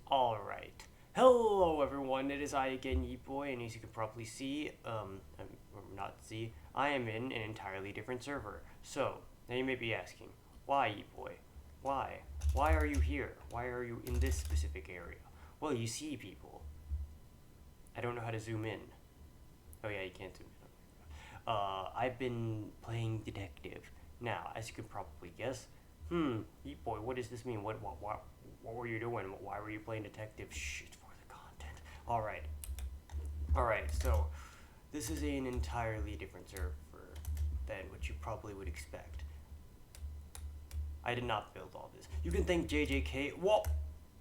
Alright. Hello everyone, it is I again, Yeetboy, and as you can probably see, or not see, I am in an entirely different server. So, now you may be asking, why Yeetboy? Why? Why are you here? Why are you in this specific area? Well, you see people. I don't know how to zoom in. Oh yeah, you can't zoom in. I've been playing detective. Now, as you can probably guess, Yeetboy, what does this mean? What were you doing? Why were you playing detective? Shh, it's for the content. Alright, so this is an entirely different server than what you probably would expect. I did not build all this. You can thank JJK. Whoa!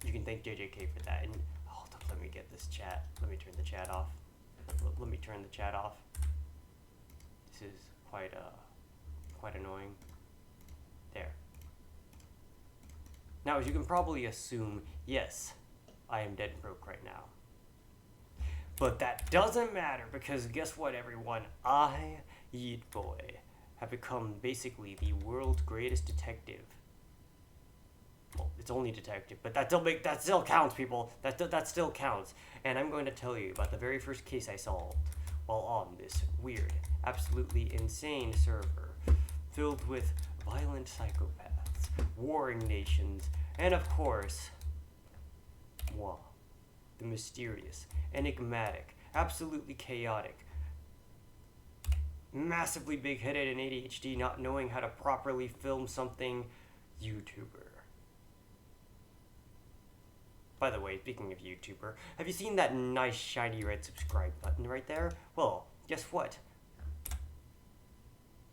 You can thank JJK for that. And hold up, let me get this chat. Let me turn the chat off. Let me turn the chat off. This is quite annoying. There. Now, as you can probably assume, yes, I am dead broke right now. But that doesn't matter, because guess what, everyone? I, Yeetboy, have become basically the world's greatest detective. Well, it's only detective, but that still counts, people. That still counts. And I'm going to tell you about the very first case I solved while on this weird, absolutely insane server filled with violent psychopaths, warring nations, and of course, moi, the mysterious, enigmatic, absolutely chaotic, massively big-headed and ADHD, not knowing how to properly film something YouTuber. By the way, speaking of YouTuber, have you seen that nice shiny red subscribe button right there? Well, guess what?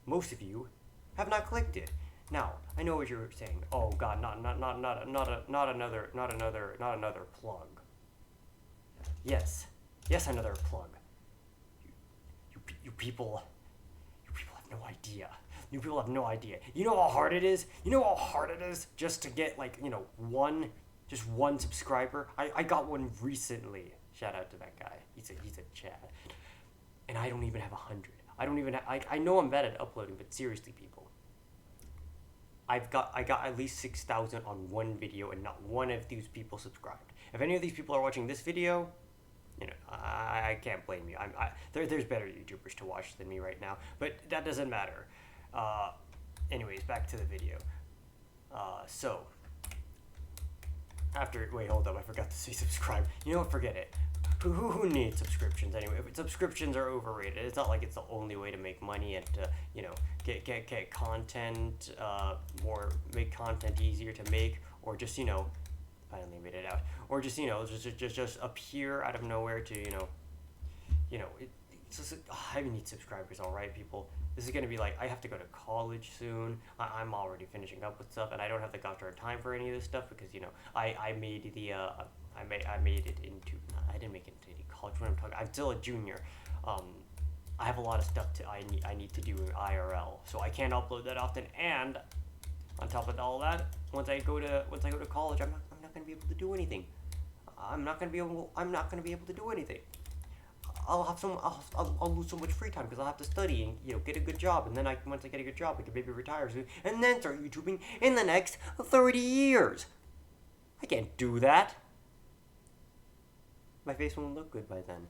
Most of you have not clicked it. Now, I know what you're saying. Oh God, not another plug. Yes, another plug. You people have no idea. You people have no idea. You know how hard it is? You know how hard it is just to get one subscriber? I got one recently. Shout out to that guy. He's a Chad. And I don't even have 100. I know I'm bad at uploading, but seriously, people. I got at least 6,000 on one video, and not one of these people subscribed. If any of these people are watching this video, I can't blame you. There's better YouTubers to watch than me right now, but that doesn't matter. Anyways, back to the video. So after wait, hold up, I forgot to say subscribe. You know what? Forget it. Who needs subscriptions anyway? Subscriptions are overrated. It's not like it's the only way to make money and to get content make content easier to make, or just finally made it out, or just just appear out of nowhere to it's just, I need subscribers. All right, people. This is gonna be like, I have to go to college soon. I'm already finishing up with stuff, and I don't have the goddamn time for any of this stuff because I made it into, I didn't make it into any college. What I'm talking, I'm still a junior. I have a lot of stuff I need to do in IRL, so I can't upload that often. And on top of all that, once I go to college, I'm not gonna be able to do anything. I'm not gonna be able to do anything. I'll lose so much free time because I'll have to study and get a good job, and then once I get a good job, I can maybe retire soon, and then start YouTubing in the next 30 years. I can't do that. My face won't look good by then.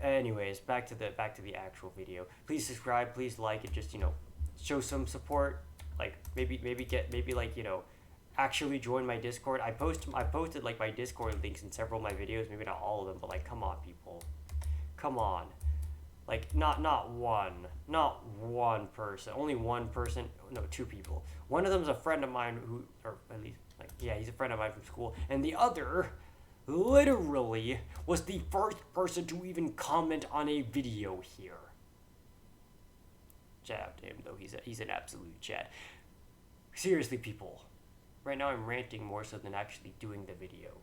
Anyways, back to the actual video. Please subscribe. Please like it. Just show some support. Like maybe actually join my Discord. I posted like my Discord links in several of my videos. Maybe not all of them, but like, come on, people. Come on, like not one person, only one person, no, two people. One of them is a friend of mine or at least he's a friend of mine from school, and the other literally was the first person to even comment on a video here. Shout out to him though, he's an absolute Chad. Seriously, people, right now I'm ranting more so than actually doing the video.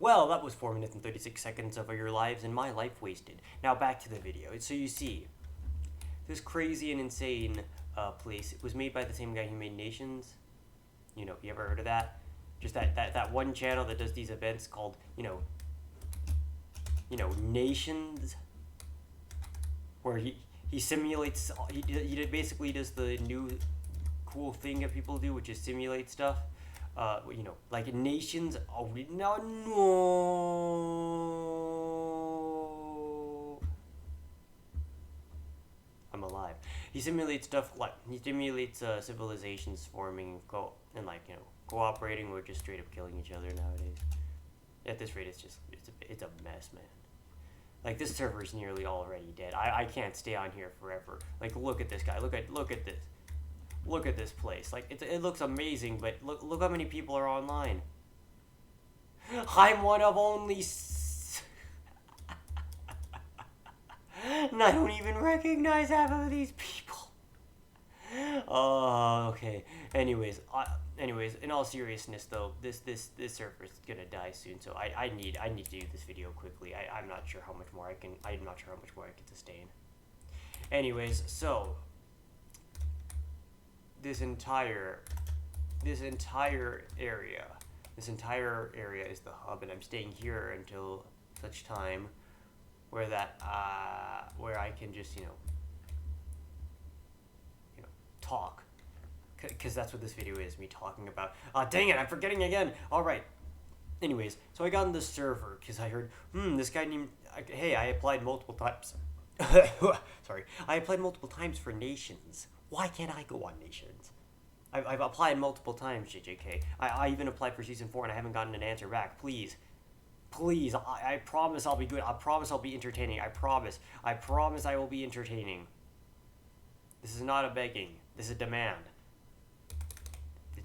Well, that was 4 minutes and 36 seconds of your lives and my life wasted. Now back to the video. So you see, this crazy and insane place, it was made by the same guy who made Nations. You ever heard of that? Just that one channel that does these events called, Nations, where he simulates, he basically does the new cool thing that people do, which is simulate stuff. you know, like nations. Oh no. I'm alive. He simulates stuff like he simulates civilizations forming and like you know cooperating or just straight up killing each other nowadays. At this rate, it's a mess, man. Like this server is nearly already dead. I can't stay on here forever. Like look at this guy. Look at this. Look at this place. Like it looks amazing, but look how many people are online. I'm one of only. And I don't even recognize half of these people. Oh, okay. Anyways, in all seriousness, though, this server is gonna die soon. So I need to do this video quickly. I'm not sure how much more I can. I'm not sure how much more I can sustain. Anyways, so this entire area is the hub, and I'm staying here until such time where where I can just you know talk, because that's what this video is, me talking about. Dang it, I'm forgetting again. All right. Anyways, so I got on the server because I heard, this guy named. Hey, I applied multiple times. Sorry, I applied multiple times for nations. Why can't I go on nations? I've applied multiple times, JJK. I even applied for season 4 and I haven't gotten an answer back. Please, I promise I'll be good. I promise I'll be entertaining. I promise I will be entertaining. This is not a begging. This is a demand.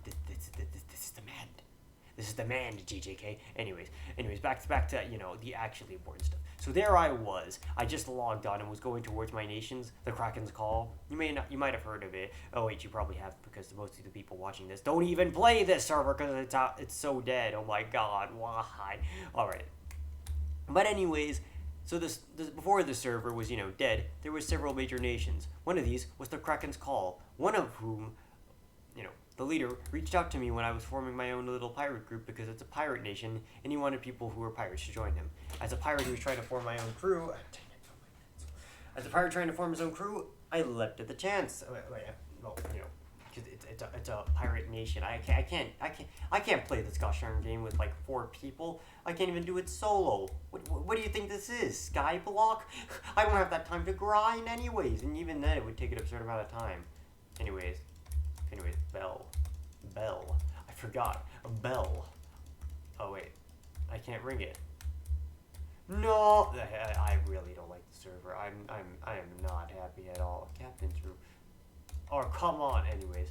This is demand. This is demand, JJK. Anyways, back to you know the actually important stuff. So there I was. I just logged on and was going towards my nations, the Kraken's Call. You might have heard of it. Oh wait, you probably have, because most of the people watching this don't even play this server because it's so dead. Oh my god, why? All right. But anyways, so this before the server was dead, there were several major nations. One of these was the Kraken's Call. One of whom, the leader reached out to me when I was forming my own little pirate group because it's a pirate nation and he wanted people who were pirates to join him. As a pirate who was trying to form my own crew, as a pirate trying to form his own crew, I leapt at the chance. Well, because it's a pirate nation. I can't play this gosh darn game with like 4 people. I can't even do it solo. What do you think this is? Skyblock? I don't have that time to grind anyways, and even then it would take an absurd amount of time. Anyways, bell. I forgot a bell. Oh wait, I can't ring it. No, I really don't like the server. I am not happy at all. Captain's room. Oh, come on. Anyways,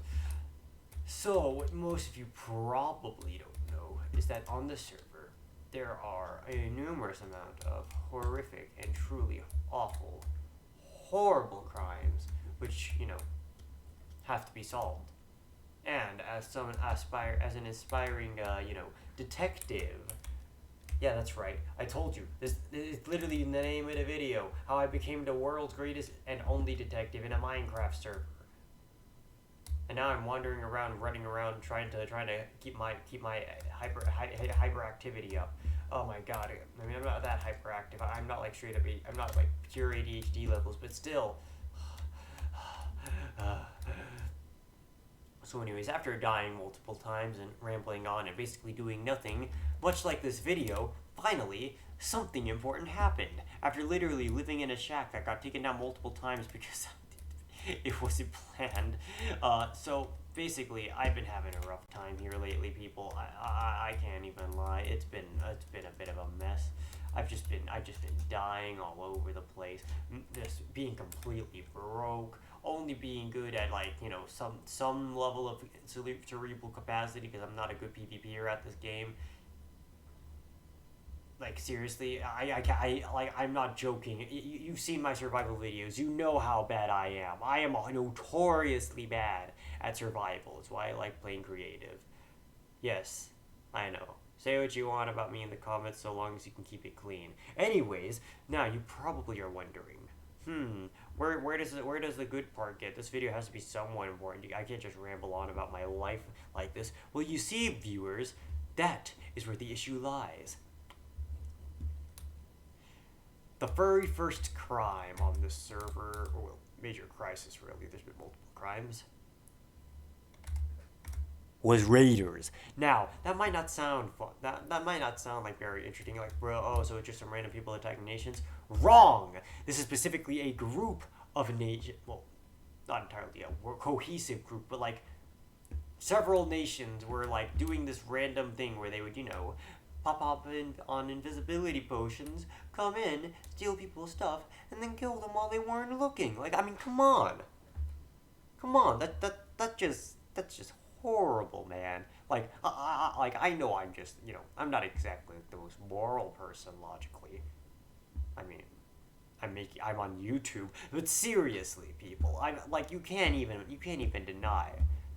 so what most of you probably don't know is that on the server there are a numerous amount of horrific and truly awful, horrible crimes which have to be solved. And as an aspiring detective. Yeah, that's right. I told you. This is literally in the name of the video. How I became the world's greatest and only detective in a Minecraft server. And now I'm wandering around, running around, trying to keep my hyperactivity up. Oh my god! I mean, I'm not that hyperactive. I'm not like straight up. I'm not like pure ADHD levels, but still. So anyways, after dying multiple times and rambling on and basically doing nothing, much like this video, finally, something important happened. After literally living in a shack that got taken down multiple times because it wasn't planned. So basically, I've been having a rough time here lately, people. I can't even lie. It's been a bit of a mess. I've just been dying all over the place, just being completely broke, only being good at some level of cerebral capacity because I'm not a good PvPer at this game. Like seriously, I'm not joking. You've seen my survival videos. You know how bad I am. I am notoriously bad at survival. It's why I like playing creative. Yes, I know. Say what you want about me in the comments so long as you can keep it clean. Anyways, now you probably are wondering, where does the good part get? This video has to be somewhat important. I can't just ramble on about my life like this. Well, you see, viewers, that is where the issue lies. The very first crime on this server, or well, major crisis really, there's been multiple crimes. was raiders. Now, that might not sound fun. That might not sound like very interesting. Like, bro, oh, so it's just some random people attacking nations? Wrong! This is specifically a group of nation. Well, not entirely a cohesive group, but like several nations were like doing this random thing where they would, pop up on invisibility potions, come in, steal people's stuff, and then kill them while they weren't looking. Like, I mean, come on. Come on, that's just horrible, man. Like, I know I'm just, I'm not exactly the most moral person logically. I mean, I'm on YouTube, but seriously, people, I'm like, you can't even deny,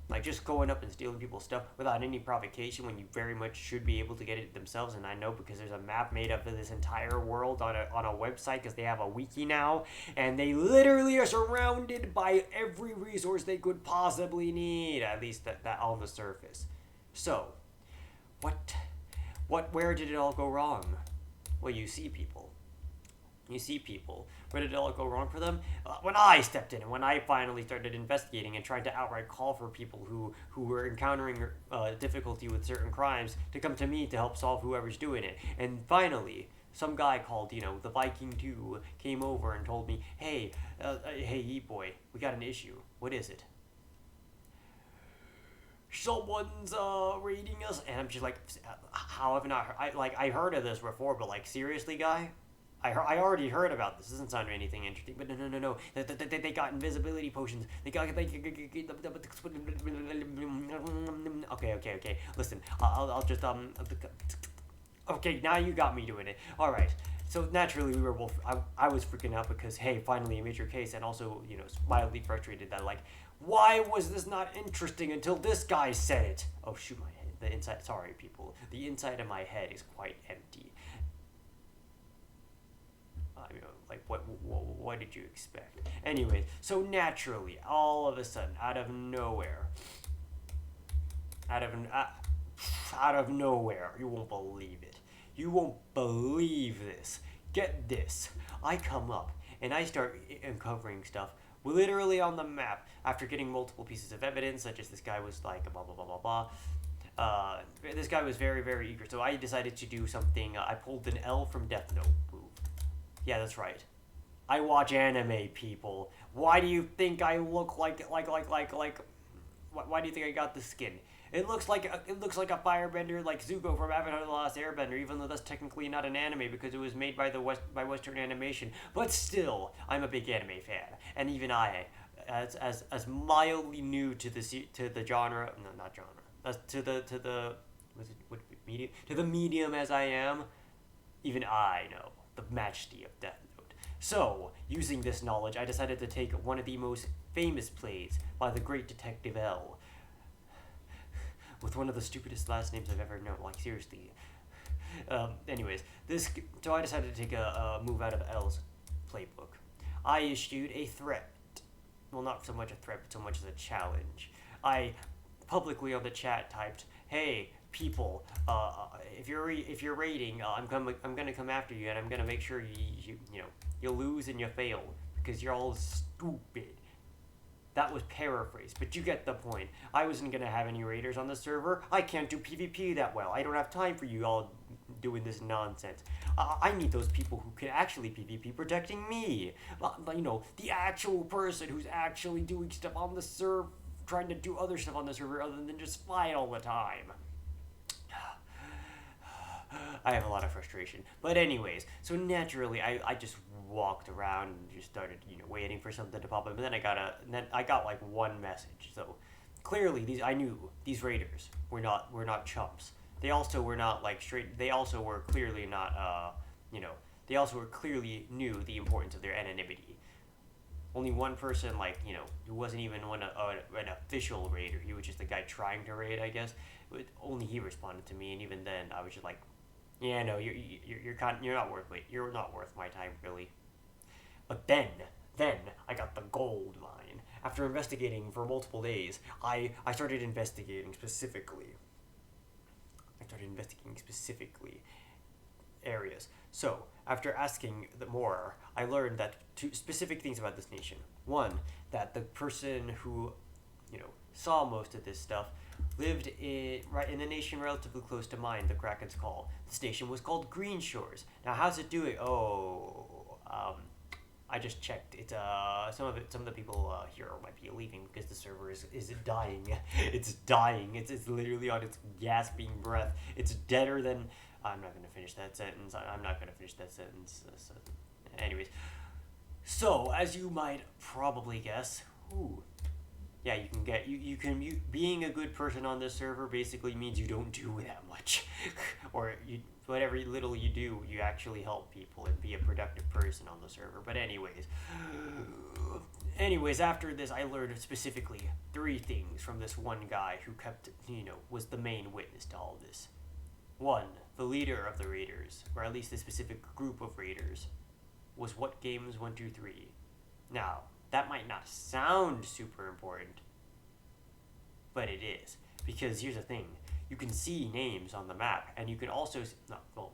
like, just going up and stealing people's stuff without any provocation when you very much should be able to get it themselves. And I know because there's a map made up of this entire world on a website because they have a wiki now, and they literally are surrounded by every resource they could possibly need, at least that on the surface. So, where did it all go wrong? Well, you see people. Where did it all go wrong for them? When I stepped in and when I finally started investigating and tried to outright call for people who were encountering difficulty with certain crimes to come to me to help solve whoever's doing it. And finally, some guy called, the Viking 2 came over and told me, hey, E-boy, we got an issue. What is it? Someone's raiding us. And I'm just like, how have I not heard? I heard of this before, but like, seriously, guy? I already heard about this. This doesn't sound anything interesting, but no. They got invisibility potions. Okay. Listen, I'll just Okay, now you got me doing it. All right. So naturally, we were both. I was freaking out because hey, finally a major case, and also mildly frustrated that like, why was this not interesting until this guy said it? Oh shoot, my head. The inside. Sorry, people. The inside of my head is quite empty. Like, what did you expect? Anyways, so naturally, all of a sudden, out of nowhere, you won't believe it. You won't believe this. Get this. I come up, and I start uncovering stuff literally on the map after getting multiple pieces of evidence, such as this guy was like, blah, blah, blah, blah, blah. This guy was very, very eager, so I decided to do something. I pulled an L from Death Note. Yeah, that's right. I watch anime, people. Why do you think I look like why do you think I got the skin? It looks like a firebender like Zuko from Avatar: The Last Airbender, even though that's technically not an anime because it was made by Western Animation. But still, I'm a big anime fan, and even I, as mildly new to the genre, no, not genre, to the medium as I am, even I know the majesty of Death Note. So, using this knowledge, I decided to take one of the most famous plays by the great Detective L, with one of the stupidest last names I've ever known. Like, seriously. Anyways, so I decided to take a move out of L's playbook. I issued a threat. Well, not so much a threat, but so much as a challenge. I publicly on the chat typed, "Hey, people, if you're raiding, I'm gonna come after you, and I'm gonna make sure you lose and you fail because you're all stupid." That was paraphrased, but you get the point. I wasn't gonna have any raiders on the server. I can't do PvP that well. I don't have time for you all doing this nonsense. I need those people who can actually PvP protecting me. The actual person who's actually doing stuff on the server, trying to do other stuff on the server other than just fight all the time. I have a lot of frustration. But anyways, so naturally, I just walked around and just started, waiting for something to pop up. And then I got like one message. So clearly, I knew these raiders were not chumps. They also were not like straight. They also were clearly not, they also were clearly knew the importance of their anonymity. Only one person, who wasn't even an official raider. He was just a guy trying to raid, I guess. Only he responded to me, and even then, I was just like, "Yeah, no, you're not worth it. You're not worth my time, really." But then I got the gold mine. After investigating for multiple days, I started investigating specifically. Areas. So, after asking more, I learned that two specific things about this nation. One, that the person who, saw most of this stuff lived right in the nation relatively close to mine, the Kraken's Call. The station was called Green Shores. Now, how's it doing? I just checked. It's some of the people here might be leaving because the server is dying. It's dying. It's literally on its gasping breath. It's deader than. I'm not gonna finish that sentence. I'm not gonna finish that sentence. Anyways, so as you might probably guess, yeah, you can get being a good person on this server basically means you don't do that much, or whatever little you do, you actually help people and be a productive person on the server. But anyways, after this, I learned specifically 3 things from this one guy who was the main witness to all this. 1, the leader of the raiders, or at least the specific group of raiders, was what games 1, 2, 3. Now, that might not sound super important, but it is. Because here's the thing. You can see names on the map, and you can also,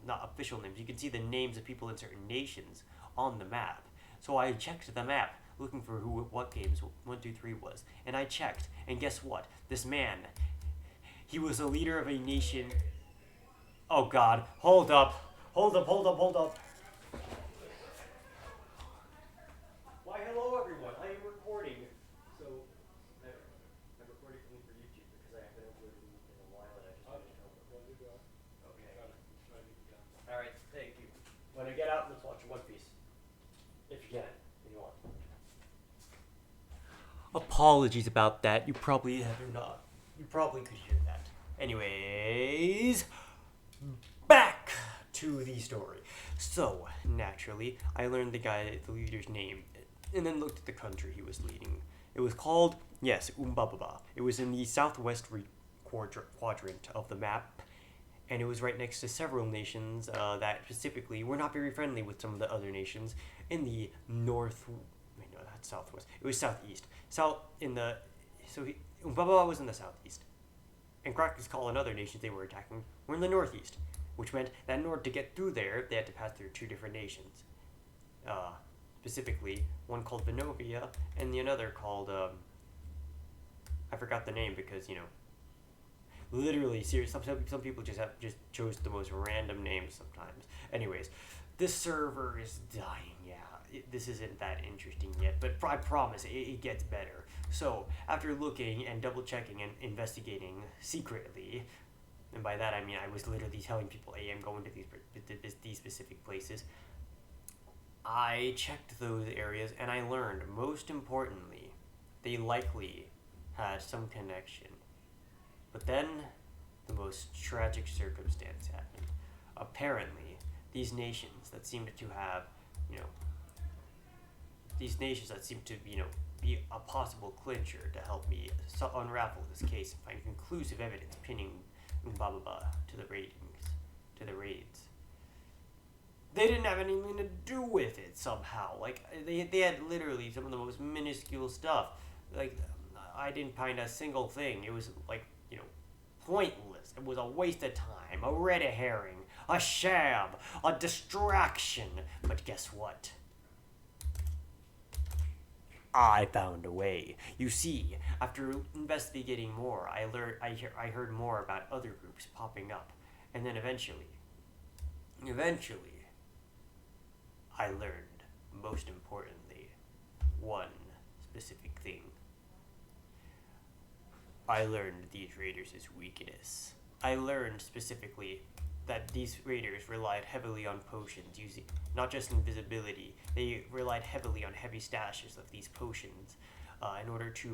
not official names, you can see the names of people in certain nations on the map. So I checked the map, looking for what games 1, 2, 3 was, and I checked, and guess what? This man, he was a leader of a nation. Oh God, hold up. Why, hello everyone, I am recording. So, I'm recording something for YouTube because I haven't uploaded in a while and I just wanted to help. Okay. Alright, thank you. When I get out, let's watch One Piece. If you can, if you want. Apologies about that, you probably could hear that. Anyways, back to the story. So, naturally, I learned the leader's name, and then looked at the country he was leading. It was called, yes, Umbababa. It was in the southwest quadrant of the map, and it was right next to several nations that specifically were not very friendly with some of the other nations in the that's southwest. It was southeast. Umbababa was in the southeast. And Kraken's Call and other nations they were attacking were in the northeast, which meant that in order to get through there, they had to pass through 2 different nations. Specifically, one called Benovia, and the other called, I forgot the name because, literally, seriously, some people just chose the most random names sometimes. Anyways, this server is dying, yeah. This isn't that interesting yet, but I promise it gets better. So, after looking and double-checking and investigating secretly, and by that I mean I was literally telling people, hey, I'm going to these specific places, I checked those areas and I learned, most importantly, they likely had some connection. But then, the most tragic circumstance happened. Apparently, these nations that seemed to have, be a possible clincher to help me unravel this case and find conclusive evidence pinning Umbababa to the raids. They didn't have anything to do with it somehow. Like, they had literally some of the most minuscule stuff. Like, I didn't find a single thing. It was, pointless. It was a waste of time, a red herring, a sham, a distraction. But guess what? I found a way. You see, after investigating more, I heard more about other groups popping up, and then eventually, I learned, most importantly, one specific thing. I learned these raiders' weakness. I learned specifically that these raiders relied heavily on potions, using not just invisibility, they relied heavily on heavy stashes of these potions in order to,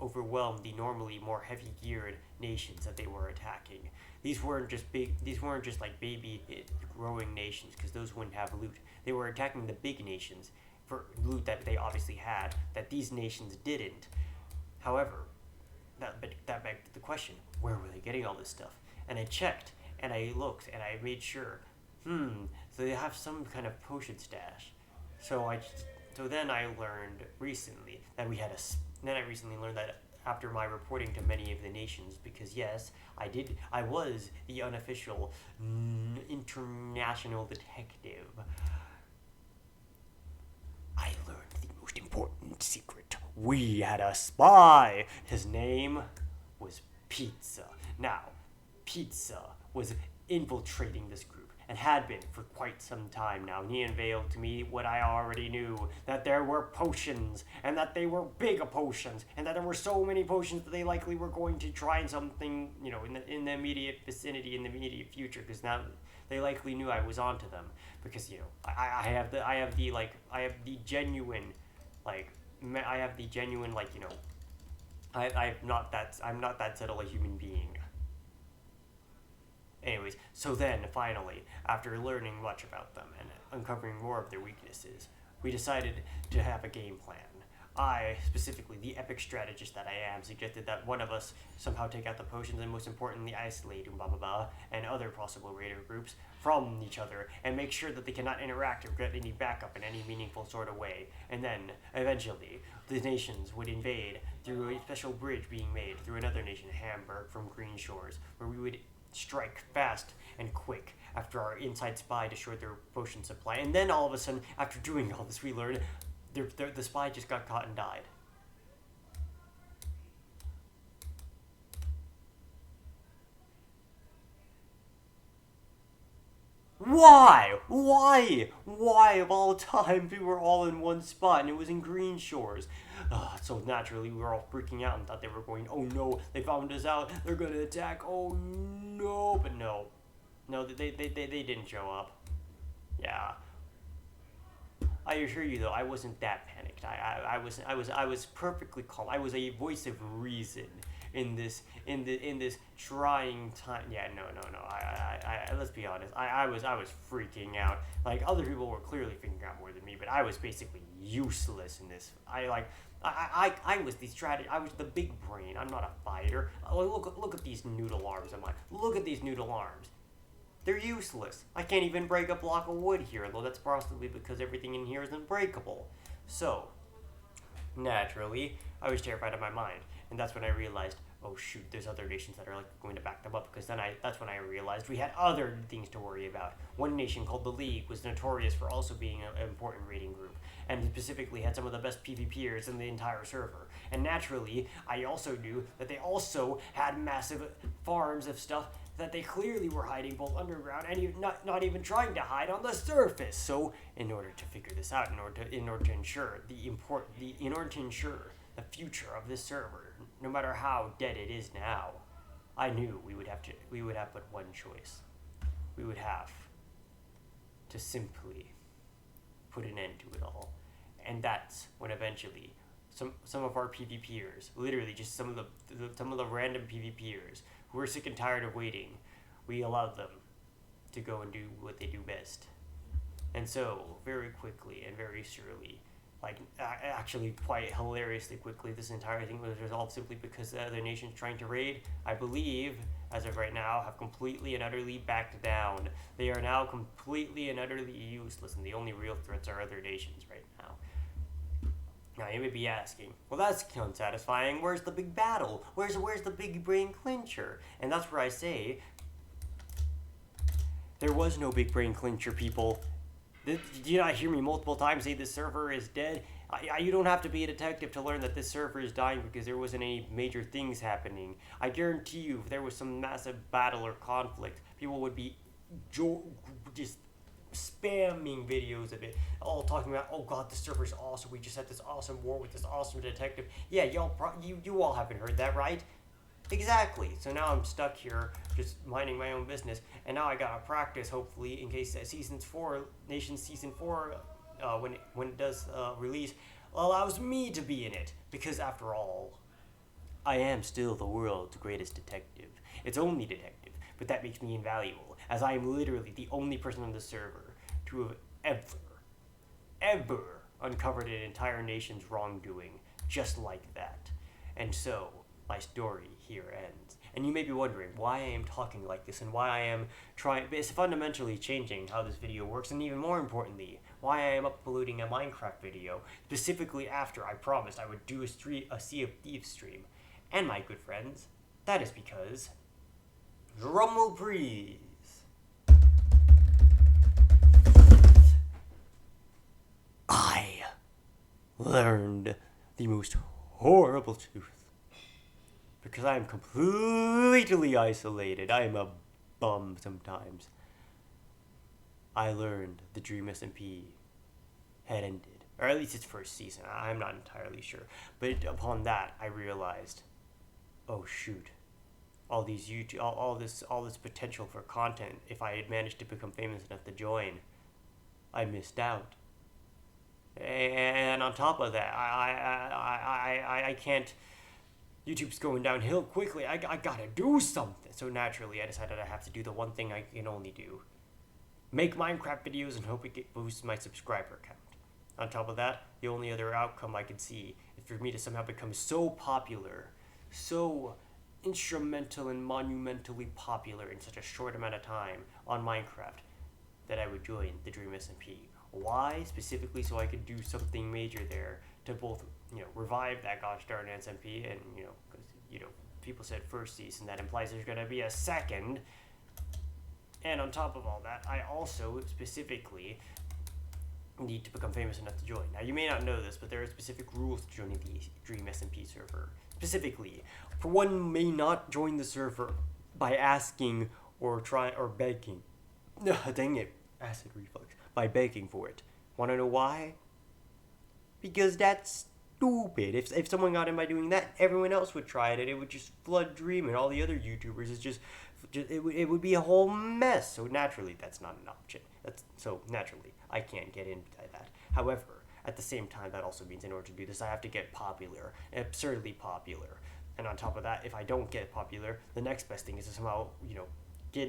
overwhelm the normally more heavy-geared nations that they were attacking. These weren't just like baby growing nations, because those wouldn't have loot. They were attacking the big nations for loot that they obviously had, that these nations didn't. However, that begged the question, where were they getting all this stuff? And I checked, and I looked, and I made sure, so they have some kind of potion stash. So then I learned recently that after my reporting to many of the nations, because yes, I was the unofficial international detective. I learned the most important secret. We had a spy. His name was pizza. Now, pizza was infiltrating this group and had been for quite some time now. And he unveiled to me what I already knew, that there were potions, and that they were big potions, and that there were so many potions that they likely were going to try something, in the immediate vicinity, in the immediate future, because now they likely knew I was onto them, because I have the genuine, I'm not that subtle a human being. Anyways, so then, finally, after learning much about them and uncovering more of their weaknesses, we decided to have a game plan. I, specifically the epic strategist that I am, suggested that one of us somehow take out the potions and most importantly isolate and other possible raider groups from each other and make sure that they cannot interact or get any backup in any meaningful sort of way. And then, eventually, the nations would invade through a special bridge being made through another nation, Hamburg, from Green Shores, where we would strike fast and quick after our inside spy destroyed their potion supply. And then all of a sudden, after doing all this, we learned the spy just got caught and died. Why? Why of all time we were all in one spot and it was in Green Shores? So naturally we were all freaking out and thought they were going, oh no, they found us out, they're gonna attack, oh no, but no, they didn't show up. Yeah. I assure you though, I wasn't that panicked. I was perfectly calm. I was a voice of reason in this trying time. Yeah, no. I let's be honest. I was freaking out. Like other people were clearly freaking out more than me, but I was basically useless in this. I was the strategy. I was the big brain. I'm not a fighter. Look at these noodle arms. Look at these noodle arms. They're useless. I can't even break a block of wood here, though that's possibly because everything in here is unbreakable. So, naturally, I was terrified of my mind. And that's when I realized, oh shoot, there's other nations that are going to back them up, because that's when I realized we had other things to worry about. One nation called the League was notorious for also being an important raiding group, and specifically had some of the best PvPers in the entire server. And naturally, I also knew that they also had massive farms of stuff that they clearly were hiding both underground and even not even trying to hide on the surface. So, in order to figure this out, in order to ensure the future of this server, no matter how dead it is now, I knew we would have but one choice. We would have to simply put an end to it all. And that's when eventually some of our PvPers, literally just some of the random PvPers who were sick and tired of waiting, we allowed them to go and do what they do best. And so, very quickly and very surely, actually quite hilariously quickly, this entire thing was resolved simply because the other nations trying to raid, I believe, as of right now, have completely and utterly backed down. They are now completely and utterly useless, and the only real threats are other nations right now. Now, you may be asking, well, that's unsatisfying. Where's the big battle? Where's the big brain clincher? And that's where I say, there was no big brain clincher, people. Did you not hear me multiple times say this server is dead? You don't have to be a detective to learn that this server is dying because there wasn't any major things happening. I guarantee you, if there was some massive battle or conflict, people would be just spamming videos of it, all talking about, oh god, this server's awesome, we just had this awesome war with this awesome detective. Yeah, you all haven't heard that, right? Exactly. So now I'm stuck here just minding my own business, and now I gotta practice, hopefully, in case Nation Season 4, when it does release, allows me to be in it, because after all, I am still the world's greatest detective. It's only detective, but that makes me invaluable, as I am literally the only person on the server to have ever uncovered an entire nation's wrongdoing just like that. And so, my story here ends. And you may be wondering why I am talking like this and why I am it's fundamentally changing how this video works, and even more importantly, why I am uploading a Minecraft video, specifically after I promised I would do a Sea of Thieves stream. And my good friends, that is because, drumroll please, learned the most horrible truth because I am completely isolated. I am a bum sometimes. I learned the Dream SMP had ended, or at least its first season. I'm not entirely sure, but upon that, I realized, oh shoot, all these YouTube, all this potential for content. If I had managed to become famous enough to join, I missed out. And on top of that, I can't. YouTube's going downhill quickly. I gotta do something. So naturally, I decided I have to do the one thing I can only do: make Minecraft videos and hope it boosts my subscriber count. On top of that, the only other outcome I could see is for me to somehow become so popular, so instrumental and monumentally popular in such a short amount of time on Minecraft, that I would join the Dream SMP. Why? Specifically so I could do something major there to both, revive that gosh darn SMP, and, because, people said first season, that implies there's going to be a second. And on top of all that, I also specifically need to become famous enough to join. Now, you may not know this, but there are specific rules to joining the Dream SMP server. Specifically, for one may not join the server by asking or begging. Dang it, acid reflux. By begging for it. Want to know why? Because that's stupid. If someone got in by doing that, everyone else would try it, and it would just flood Dream and all the other YouTubers. It would be a whole mess. So naturally, that's not an option. So naturally, I can't get into that. However, at the same time, that also means in order to do this, I have to get popular, absurdly popular. And on top of that, if I don't get popular, the next best thing is to somehow,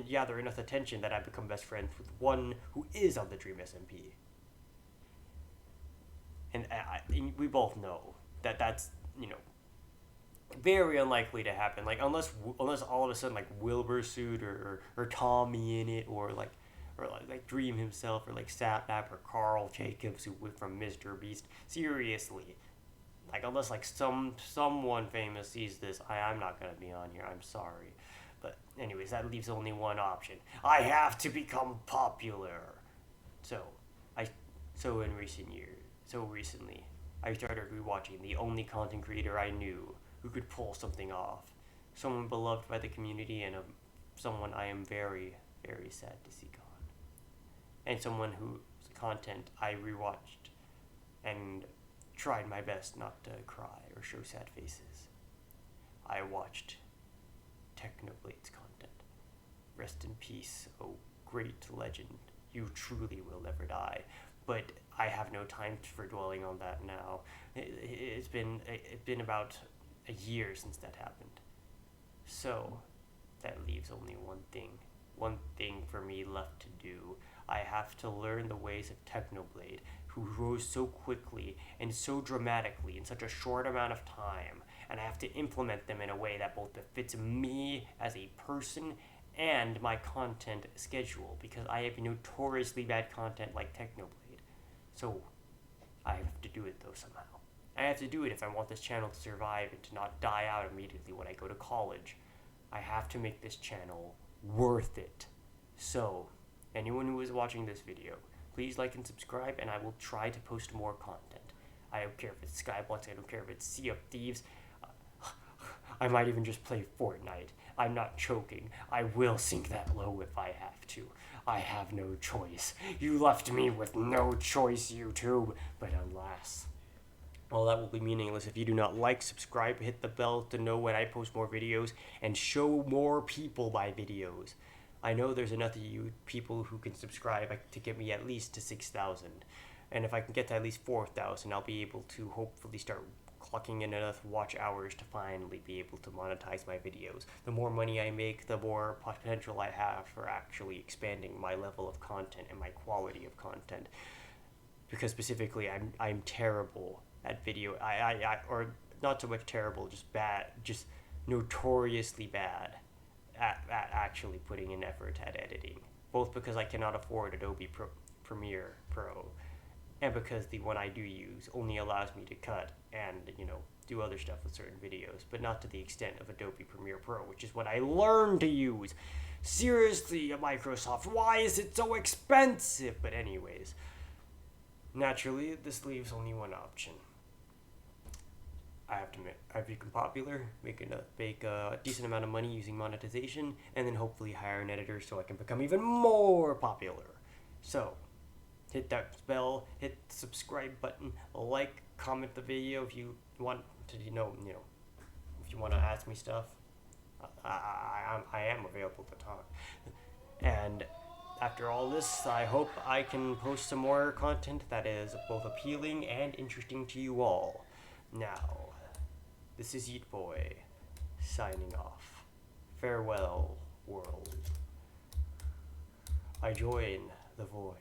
gather enough attention that I become best friends with one who is on the Dream SMP. And we both know that that's, very unlikely to happen. Like, unless all of a sudden, like, Wilbur Suit or Tommy in it, or Dream himself, or like Sapnap or Carl Jacobs, who went from Mr. Beast. Seriously. Like, unless like someone famous sees this, I'm not gonna be on here. I'm sorry. But anyways, that leaves only one option. I have to become popular. So recently, I started rewatching the only content creator I knew who could pull something off. Someone beloved by the community, and someone I am very, very sad to see gone. And someone whose content I rewatched and tried my best not to cry or show sad faces. I watched Technoblade's content. Rest in peace, oh great legend. You truly will never die. But I have no time for dwelling on that now. It's been about a year since that happened. So that leaves only one thing for me left to do. I have to learn the ways of Technoblade, who rose so quickly and so dramatically in such a short amount of time, and I have to implement them in a way that both befits me as a person and my content schedule, because I have notoriously bad content like Technoblade. So I have to do it though somehow. I have to do it if I want this channel to survive and to not die out immediately when I go to college. I have to make this channel worth it. So, anyone who is watching this video, please like and subscribe, and I will try to post more content. I don't care if it's Skyblock, I don't care if it's Sea of Thieves. I might even just play Fortnite. I'm not joking. I will sink that low if I have to. I have no choice. You left me with no choice, YouTube. But alas, well, that will be meaningless if you do not like, subscribe, hit the bell to know when I post more videos, and show more people my videos. I know there's enough of you people who can subscribe to get me at least to 6,000. And if I can get to at least 4,000, I'll be able to hopefully start clocking in enough watch hours to finally be able to monetize my videos. The more money I make, the more potential I have for actually expanding my level of content and my quality of content. Because specifically, I'm terrible at video. Or not so much terrible, just bad, just notoriously bad at actually putting in effort at editing. Both because I cannot afford Adobe Premiere Pro, and because the one I do use only allows me to cut and, do other stuff with certain videos, but not to the extent of Adobe Premiere Pro, which is what I learned to use. Seriously, Microsoft, why is it so expensive? But anyways, naturally, this leaves only one option. I've become popular, make a decent amount of money using monetization, and then hopefully hire an editor so I can become even more popular. So, hit that bell, hit the subscribe button, like, comment the video if you want to, if you want to ask me stuff. I am available to talk. And after all this, I hope I can post some more content that is both appealing and interesting to you all. Now, this is Yeet Boy, signing off. Farewell, world. I join the void.